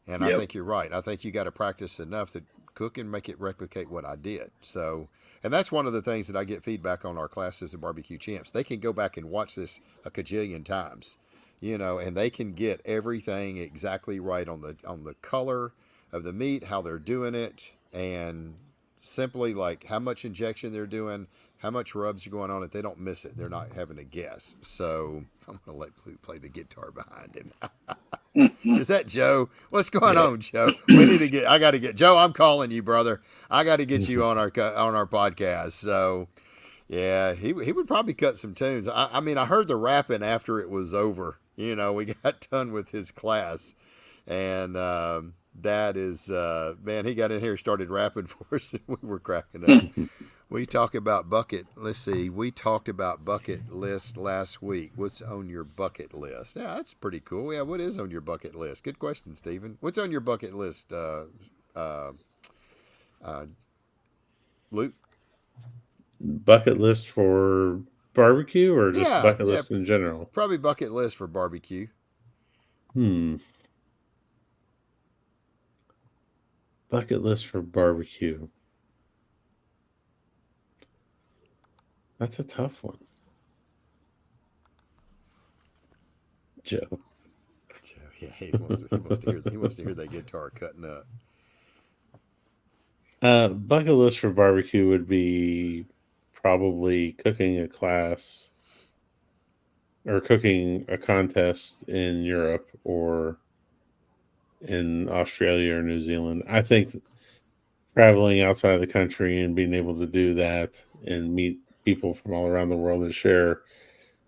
and I think you're right. I think you got to practice enough that cook and make it replicate what I did. So, and that's one of the things that I get feedback on our classes at BBQ Champs. They can go back and watch this a cajillion times, and they can get everything exactly right on the color of the meat, how they're doing it, and simply like how much injection they're doing, how much rubs are going on it. They don't miss it. They're not having to guess. So I'm going to let Luke play the guitar behind him. Is that Joe? What's going on, Joe? I got to get Joe. I'm calling you, brother. I got to get you on our podcast. So, yeah, he would probably cut some tunes. I mean, I heard the rapping after it was over. We got done with his class, and that is, man, he got in here, started rapping for us, and we were cracking up. We talked about bucket list last week. What's on your bucket list? Yeah, that's pretty cool. Yeah, what is on your bucket list? Good question, Stephen. What's on your bucket list, Luke? Bucket list for barbecue, or just bucket list in general? Probably bucket list for barbecue. Bucket list for barbecue. That's a tough one. Joe. Yeah, he wants to hear that guitar cutting up. Bucket list for barbecue would be probably cooking a class or cooking a contest in Europe or in Australia or New Zealand. I think traveling outside of the country and being able to do that and meet people from all around the world and share,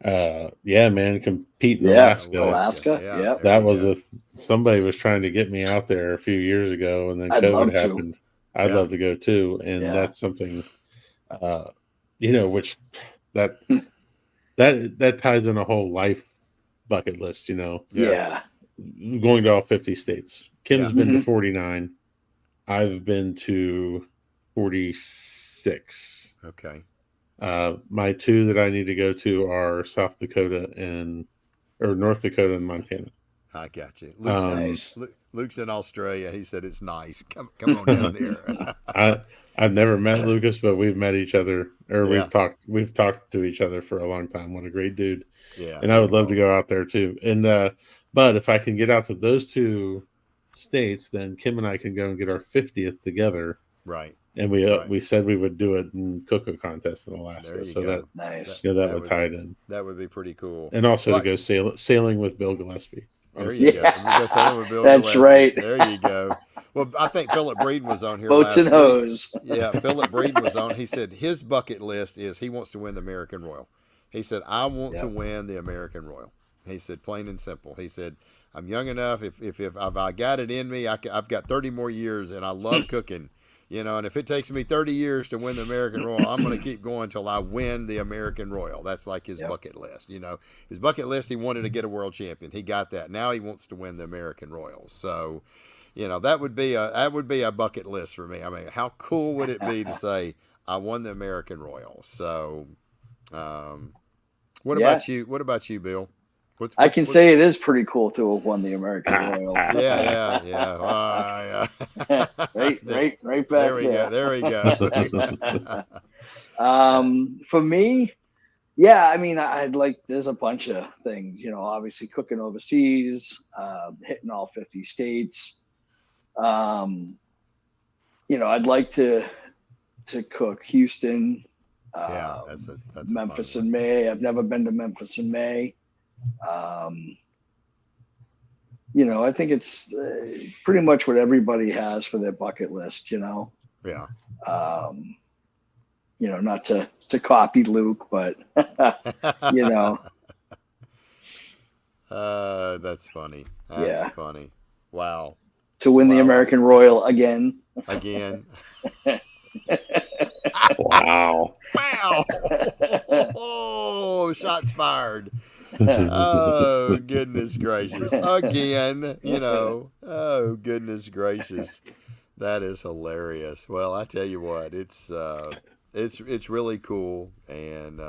compete in Alaska. Yeah. That was somebody was trying to get me out there a few years ago, and then COVID happened. I'd love to go too. And that's something, which that ties in a whole life bucket list, Yeah. going to all 50 states. Kim's been to Mhm. 49. I've been to 46. Okay. My two that I need to go to are South Dakota or North Dakota and Montana. I got you. Nice. Luke's in Australia. He said it's nice. Come on down there. I've never met Lucas, but we've met each other, or Yeah. we've talked to each other for a long time. What a great dude. Yeah. And I would love to go out there too. And but if I can get out to those two states, then Kim and I can go and get our 50th together. Right. And we said we would do it and cook a contest in Alaska. So go. Nice. That would tie it in. That would be pretty cool. And also to go sailing with Bill Gillespie. There you go. Go sailing with Bill That's Gillespie. right. There you go. Well, I think Philip Breeden was on here Boats last and hose. week. Yeah, Philip Breeden was on. He said his bucket list is he wants to win the American Royal. He said, I want to win the American Royal. He said, plain and simple. He said, I'm young enough. If I got it in me, I've got 30 more years, and I love cooking. And if it takes me 30 years to win the American Royal, I'm going to keep going until I win the American Royal. That's like his bucket list. His bucket list, he wanted to get a world champion. He got that. Now he wants to win the American Royal. So, that would be a bucket list for me. I mean, how cool would it be to say I won the American Royal? So, what about you? What about you, Bill? I can say it is pretty cool to have won the American Royal. Yeah. Right back There we go. For me, I mean, there's a bunch of things, obviously cooking overseas, hitting all 50 states. I'd like to cook Houston, that's Memphis in May. I've never been to Memphis in May. I think it's pretty much what everybody has for their bucket list, Yeah. Not to copy Luke, but that's funny. That's funny. Wow. To win the American Royal again. Wow. Wow. Oh, shots fired. Oh, goodness gracious. Again, oh, goodness gracious. That is hilarious. Well, I tell you what, it's really cool. And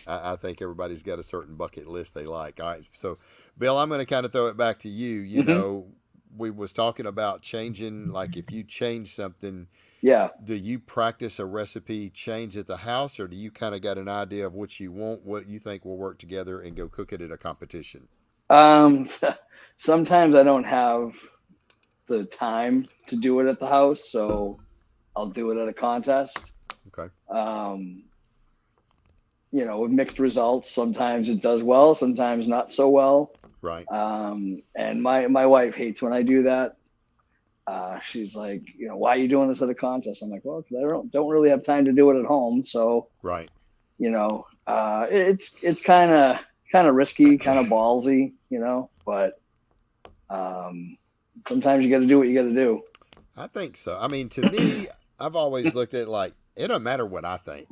I think everybody's got a certain bucket list they like. All right. So, Bill, I'm going to kind of throw it back to you. We was talking about changing, like if you change something, do you practice a recipe change at the house, or do you kind of got an idea of what you want, what you think will work together, and go cook it at a competition? Sometimes I don't have the time to do it at the house, so I'll do it at a contest. Okay. With mixed results, sometimes it does well, sometimes not so well. Right. And my wife hates when I do that. She's like, why are you doing this at a contest? I'm like, well, because I don't really have time to do it at home. So, right. It's kind of risky, kind of ballsy, but sometimes you got to do what you got to do. I think so. I mean, to me, I've always looked at it like, it doesn't matter what I think.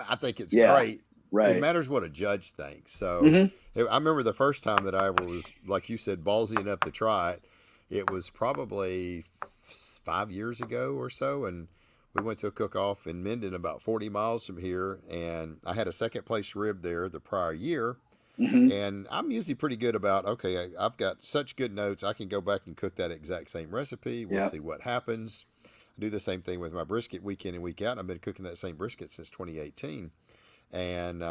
I think it's great. Right. It matters what a judge thinks. So I remember the first time that I ever was, like you said, ballsy enough to try it. It was probably 5 years ago or so, and we went to a cook-off in Minden, about 40 miles from here, and I had a second place rib there the prior year. And I'm usually pretty good about, okay, I've got such good notes, I can go back and cook that exact same recipe. We'll see what happens. I do the same thing with my brisket week in and week out. I've been cooking that same brisket since 2018. And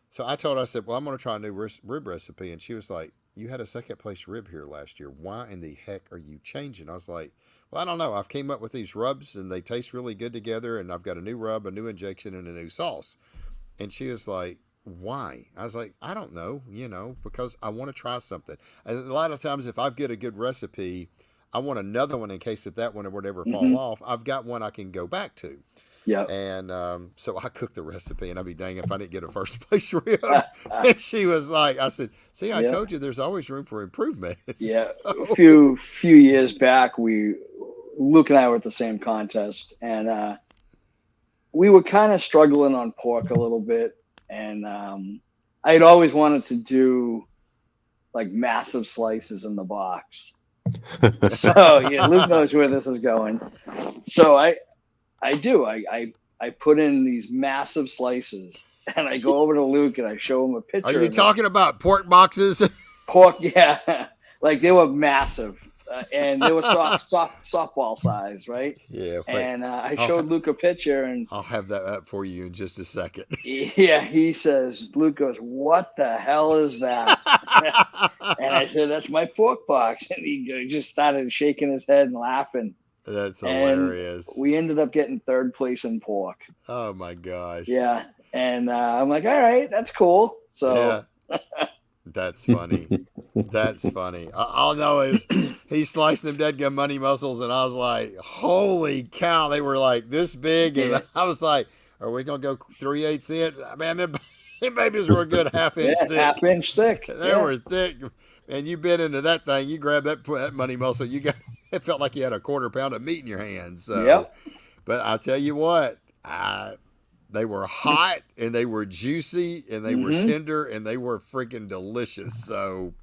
so I told her, I said, well, I'm going to try a new rib recipe. And she was like, you had a second place rib here last year. Why in the heck are you changing? I was like, well, I don't know. I've came up with these rubs and they taste really good together. And I've got a new rub, a new injection, and a new sauce. And she was like, why? I was like, I don't know, because I want to try something. And a lot of times if I get a good recipe, I want another one in case that one would ever fall off. I've got one I can go back to. Yeah. And so I cooked the recipe, and I'd be dang if I didn't get a first place rib. And she was like, I said, see, I told you there's always room for improvement. Yeah. So. A few years back, Luke and I were at the same contest, and we were kind of struggling on pork a little bit. And I had always wanted to do like massive slices in the box. So yeah, Luke knows where this is going. So I put in these massive slices, and I go over to Luke and I show him a picture. Are you talking about pork boxes? Pork, yeah, like they were massive, and they were softball size, right? Yeah. And I showed Luke a picture, and I'll have that up for you in just a second. Yeah, he says, Luke goes, "What the hell is that?" And I said, "That's my pork box," and he just started shaking his head and laughing. That's hilarious. And we ended up getting third place in pork. Oh my gosh. Yeah, and I'm like, all right, that's cool. So. Yeah. That's funny. That's funny. All I know is he sliced them dead gum money muscles, and I was like, holy cow. They were like this big. And I was like, are we going to go 3/8 inch? Man, them babies were a good half-inch thick. Half-inch thick. They were thick. And you bit into that thing. You grabbed that money muscle. It felt like you had a quarter pound of meat in your hands. So, yep. But I'll tell you what, they were hot, and they were juicy, and they were tender, and they were freaking delicious. So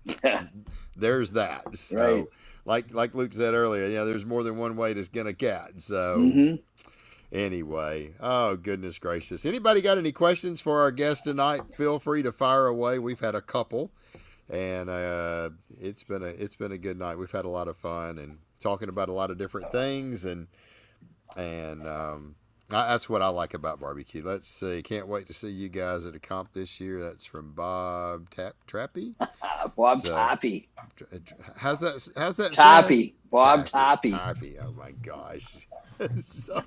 there's that. So like Luke said earlier, there's more than one way to skin a cat. So anyway, oh goodness gracious. Anybody got any questions for our guest tonight? Feel free to fire away. We've had a couple, and it's been a good night. We've had a lot of fun and talking about a lot of different things, and that's what I like about barbecue. Let's see. Can't wait to see you guys at a comp this year. That's from Bob Trappy. Bob Toppy. How's that? Toppy. Bob Toppy. Toppy. Oh my gosh. So.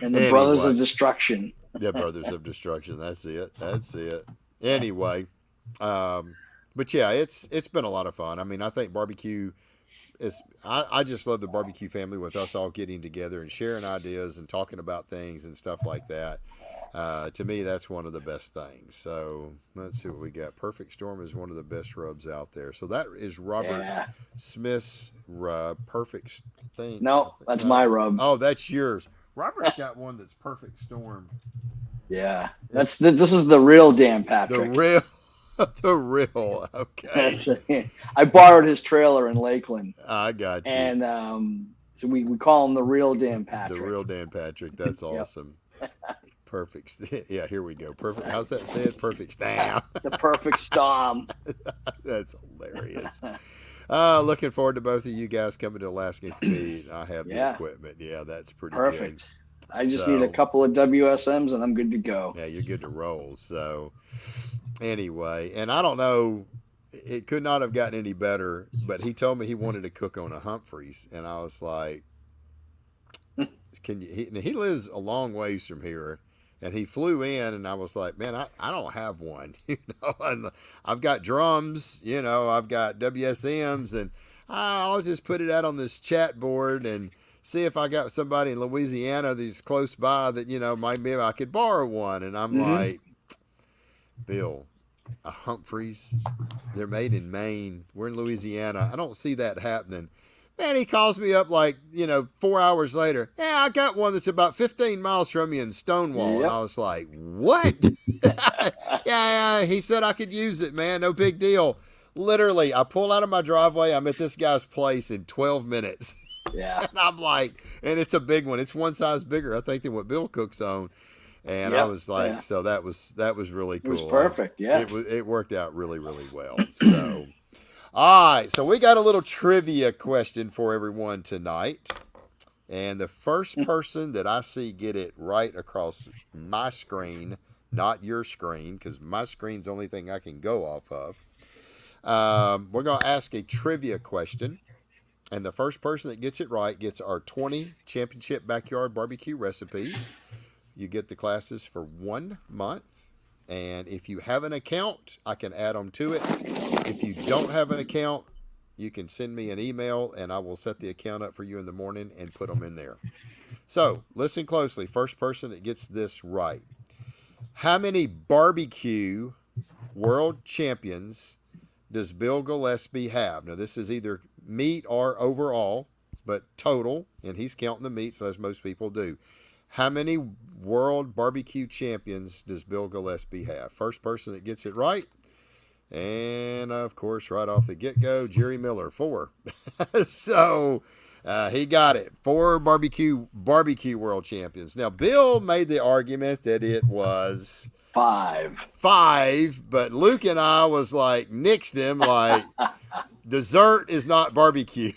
And the Brothers of Destruction. Yeah, Brothers of Destruction. That's it. Anyway, but yeah, it's been a lot of fun. I mean, I think barbecue. I just love the barbecue family with us all getting together and sharing ideas and talking about things and stuff like that. To me, that's one of the best things. So let's see what we got. Perfect Storm is one of the best rubs out there. So that is Robert Smith's rub. Perfect thing. No, that's my rub. Oh, that's yours. Robert's got one that's Perfect Storm. Yeah, this is the real Dan Patrick. The real, okay. I borrowed his trailer in Lakeland. I got you. And so we call him the real Dan Patrick. The real Dan Patrick. That's awesome. Perfect. Yeah, here we go. Perfect. How's that said? Perfect storm. The perfect storm. That's hilarious. Looking forward to both of you guys coming to Alaska and compete. I have the equipment. Yeah, that's pretty perfect. Good. I just need a couple of WSMs and I'm good to go. Yeah, you're good to roll. So anyway, and I don't know, it could not have gotten any better, but he told me he wanted to cook on a Humphreys, and I was like, can you? He lives a long ways from here, and he flew in, and I was like, man, I don't have one, and I've got drums, I've got WSMs, and I'll just put it out on this chat board and see if I got somebody in Louisiana that's close by that, maybe I could borrow one. And I'm like, Bill, a Humphreys, they're made in Maine. We're in Louisiana. I don't see that happening. Man, he calls me up 4 hours later. Yeah, I got one that's about 15 miles from you in Stonewall. Yep. And I was like, what? Yeah, he said I could use it, man. No big deal. Literally, I pull out of my driveway. I'm at this guy's place in 12 minutes. Yeah. And I'm like, and it's a big one. It's one size bigger, I think, than what Bill cooks on. And I was like, so that was really cool. It was perfect. Yeah. It worked out really, really well. So, all right. So we got a little trivia question for everyone tonight. And the first person that I see get it right across my screen, not your screen, because my screen's the only thing I can go off of. We're going to ask a trivia question. And the first person that gets it right gets our 20 championship backyard barbecue recipes. You get the classes for 1 month. And if you have an account, I can add them to it. If you don't have an account, you can send me an email and I will set the account up for you in the morning and put them in there. So listen closely. First person that gets this right. How many barbecue world champions does Bill Gillespie have? Now, this is either meat or overall, but total, and he's counting the meats as most people do. How many world barbecue champions does Bill Gillespie have? First person that gets it right. And, of course, right off the get-go, Jerry Miller, 4. So he got it. 4 barbecue world champions. Now, Bill made the argument that it was 5, but Luke and I was like, nixed him, like, dessert is not barbecue.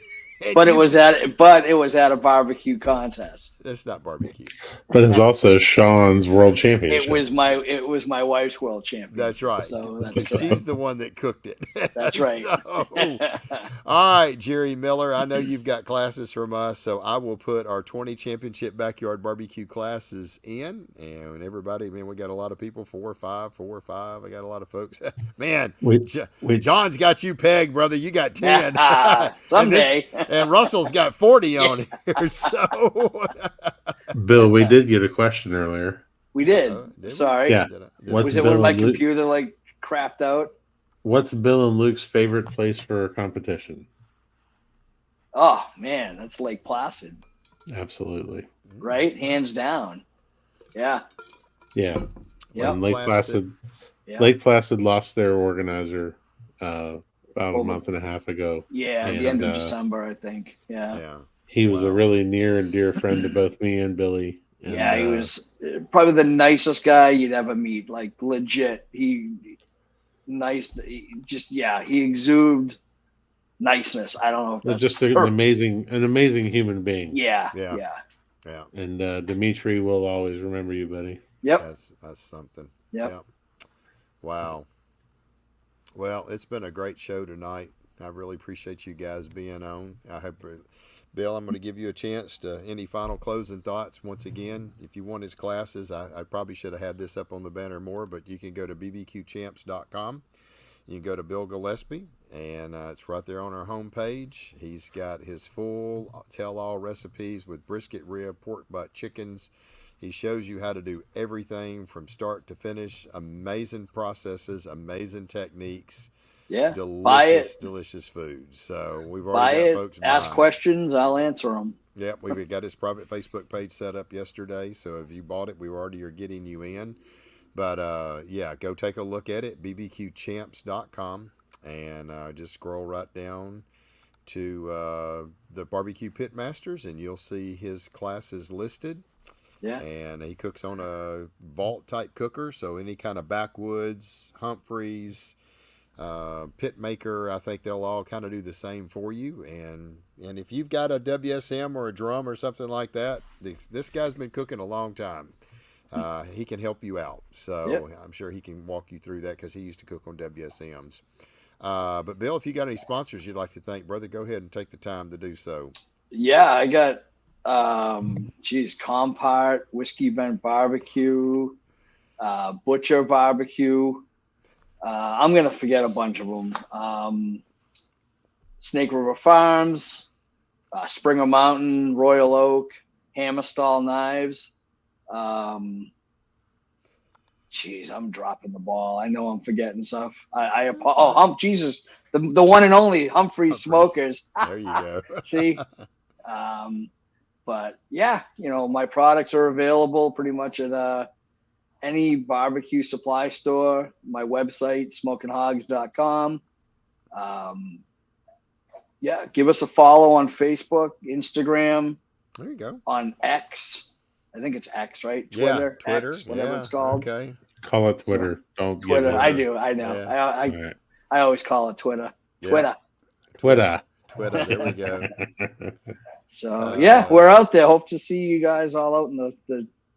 But it was at a barbecue contest. That's not barbecue. But it's also Sean's world championship. It was my wife's world champion. That's right. So that's she's the one that cooked it. That's right. All right, Jerry Miller, I know you've got classes from us, so I will put our 20 championship backyard barbecue classes in, and everybody, man, we got a lot of people, 4 or 5. I got a lot of folks. Man, John's got you pegged, brother. You got 10. Someday. And Russell's got 40 on here. So, Bill, we did get a question earlier. We did. Sorry. Yeah. Was it when my computer like crapped out? What's Bill and Luke's favorite place for a competition? Oh man, that's Lake Placid. Absolutely. Right, hands down. Yeah. Yeah. Yeah. Lake Placid lost their organizer about a month and a half ago. Yeah, at the end of December, I think. Yeah. He was a really near and dear friend to both me and Billy. And, he was probably the nicest guy you'd ever meet. Like legit, he exuded niceness. I don't know if that's just an amazing human being. Yeah. And Dimitri will always remember you, buddy. Yep. That's something. Yep. Wow. Well, it's been a great show tonight. I really appreciate you guys being on. I hope, Bill, I'm going to give you a chance to any final closing thoughts. Once again, if you want his classes, I probably should have had this up on the banner more, but you can go to bbqchamps.com. You can go to Bill Gillespie, and it's right there on our homepage. He's got his full tell-all recipes with brisket, rib, pork butt, chickens. He shows you how to do everything from start to finish. Amazing processes, amazing techniques. Yeah, delicious food. So we've already got folks buying. Ask questions, I'll answer them. Yep, we've got his private Facebook page set up yesterday. So if you bought it, we already are getting you in. But go take a look at it, bbqchamps.com, and just scroll right down to the Barbecue Pitmasters, and you'll see his classes listed. Yeah. And he cooks on a vault type cooker, so any kind of backwoods, Humphreys, pit maker, I think they'll all kind of do the same for you. And if you've got a WSM or a drum or something like that, this guy's been cooking a long time. He can help you out. So I'm sure he can walk you through that because he used to cook on WSMs. But Bill, if you got any sponsors you'd like to thank, brother, go ahead and take the time to do so. Yeah, I got Compart, Whiskey Bent Barbecue, Butcher Barbecue. I'm gonna forget a bunch of them. Snake River Farms, Springer Mountain, Royal Oak, Hammerstall Knives. I'm dropping the ball. I know I'm forgetting stuff. Jesus, the one and only Humphreys Smokers. There you go. See. But yeah, my products are available pretty much at any barbecue supply store. My website, smokinghogs.com. Give us a follow on Facebook, Instagram. There you go. On X. I think it's X, right? Twitter. Twitter. X, whatever it's called. Okay. Call it Twitter. Don't Twitter. Twitter. I do. I know. Yeah. I always call it Twitter. Yeah. Twitter. There we go. So we're out there. Hope to see you guys all out in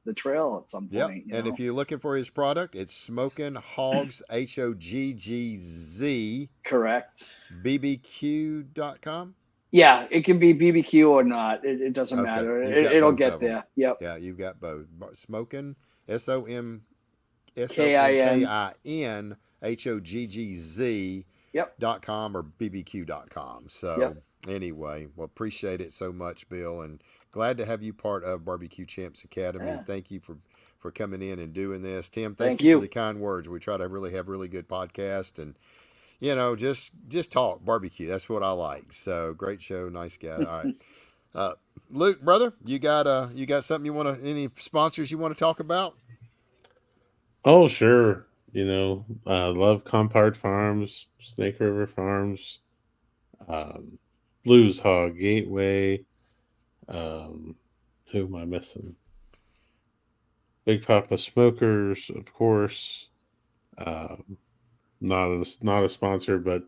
the trail at some point. And if you're looking for his product, it's Smoking Hogs, HOGGZ. Correct. BBQ.com. Yeah, it can be BBQ or not. It doesn't matter. It'll get there. Yep. Yeah, you've got both. Smoking, SOMKIN, HOGGZ. .com or bbq.com. So anyway, appreciate it so much, Bill, and glad to have you part of BBQ Champs Academy. Yeah. Thank you for coming in and doing this. Tim, thank you for the kind words. We try to really have really good podcast and just talk barbecue. That's what I like. So great show. Nice guy. All right. Luke, brother, you got something you want to, any sponsors you want to talk about? Oh, sure. Love Compart Farms, Snake River Farms, um, Blues Hog, Gateway. Um, who am I missing? Big Papa Smokers, of course. Um, not a sponsor, but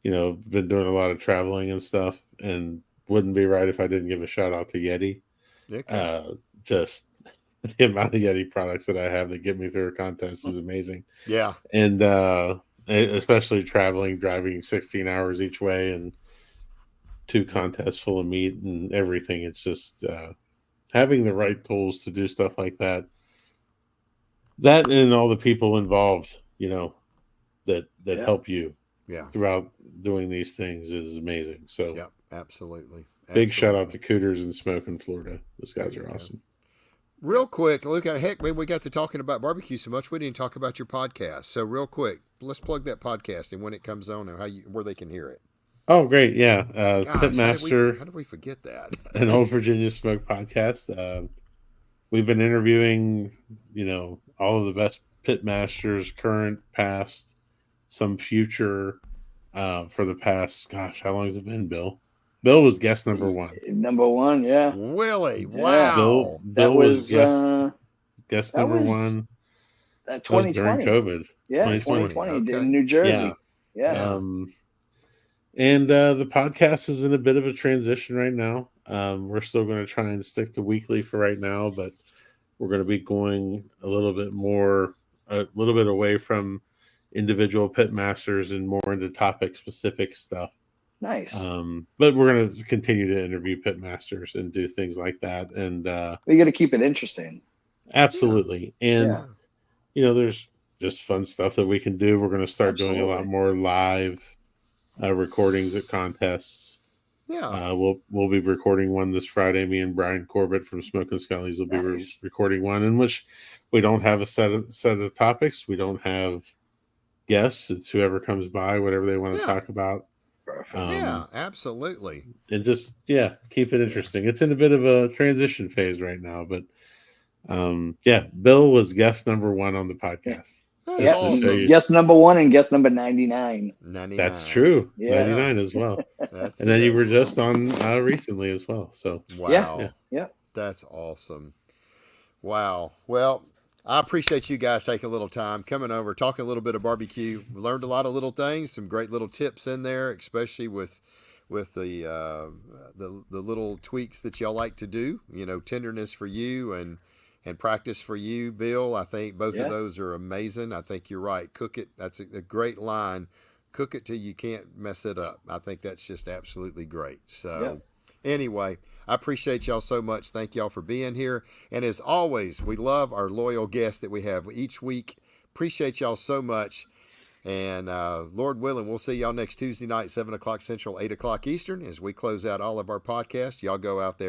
been doing a lot of traveling and stuff, and wouldn't be right if I didn't give a shout out to Yeti. Okay. Just the amount of Yeti products that I have that get me through a contest is amazing. Yeah. And especially traveling, driving 16 hours each way and 2 contests full of meat and everything. It's just having the right tools to do stuff like that. That and all the people involved, that help you throughout doing these things is amazing. So yeah, absolutely. Big shout out to Cooters and Smoke in Florida. Those guys are awesome. Real quick, look, heck, man, we got to talking about barbecue so much we didn't talk about your podcast. So real quick, let's plug that podcast and when it comes on and where they can hear it. Oh, great. Yeah. Gosh, Pitmaster. How did we forget that? An Old Virginia Smoke podcast. We've been interviewing, all of the best pitmasters, current, past, some future, for the past, gosh, how long has it been, Bill? Bill was guest number 1. Number 1, yeah. Willie, wow. Bill was guest number 1. 2020. During COVID. Yeah, 2020 in New Jersey. Yeah. And the podcast is in a bit of a transition right now. We're still going to try and stick to weekly for right now, but we're going to be going a little bit away from individual pit masters and more into topic specific stuff. Nice. But we're going to continue to interview pit masters and do things like that. And we got to keep it interesting. Absolutely. And there's just fun stuff that we can do. We're going to start doing a lot more live recordings at contests. Yeah. We'll be recording one this Friday. Me and Brian Corbett from Smoke and Scully's will be recording one in which we don't have a set of topics. We don't have guests. It's whoever comes by, whatever they want to talk about. Yeah, absolutely. And just keep it interesting. It's in a bit of a transition phase right now, but Bill was guest number 1 on the podcast. That's awesome. Guest number 1 and guest number 99. That's true. 99 as well. And then you were just on recently as well. So wow. Yeah. That's awesome. Wow. Well, I appreciate you guys taking a little time coming over, talking a little bit of barbecue. We learned a lot of little things, some great little tips in there, especially with the little tweaks that y'all like to do. Tenderness for you and practice for you, Bill. I think both of those are amazing. I think you're right. Cook it. That's a great line. Cook it till you can't mess it up. I think that's just absolutely great. So anyway, I appreciate y'all so much. Thank y'all for being here. And as always, we love our loyal guests that we have each week. Appreciate y'all so much. And Lord willing, we'll see y'all next Tuesday night, 7 o'clock Central, 8 o'clock Eastern, as we close out all of our podcasts. Y'all go out there